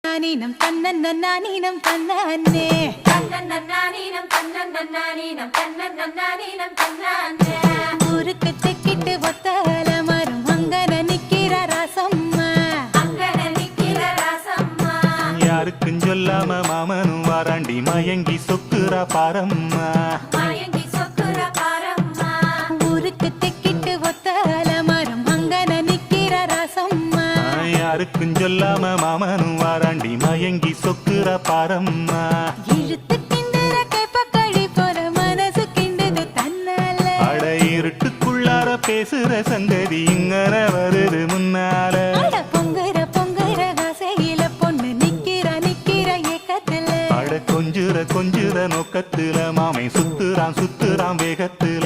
நானீனம் தன்னன்னீனம் தன்னானே தன்னன்னீனம் தன்னன்னீனம் தன்னன்னீனம் தன்னானே ஊருக்கு செக்கிட்டு ஒத்தால மரம் அங்கன நிக்கிற ராசம்மா அங்கன நிக்கிற ராசம்மா யாருக்கும் சொல்லாம மாமனும் வாராண்டி மயங்கி சொக்குறா பாரம்மா மயங்கி சொக்குற பாரம்மா ஊருக்கு தெக்கிட்டு ஒத்தால மரம் அங்கன நிக்கிற ராசம்மா யாருக்கும் சொல்லாம மாமனும் வாராண்டி மயங்கி சொக்குறா பாரம்மா இழுத்து கிண்டுற கேப்பக்களி போல மனசு கிண்டுது தன்னால அட இருட்டுக்குள்ளார பேசுற சங்கதி இங்கன வருது முன்னால அட பொங்குற ஆசையில பொண்ணு நிக்கிற ஏக்கத்துல அட கொஞ்சுற நோக்கத்துல மாமை சுத்துறான் வேகத்துல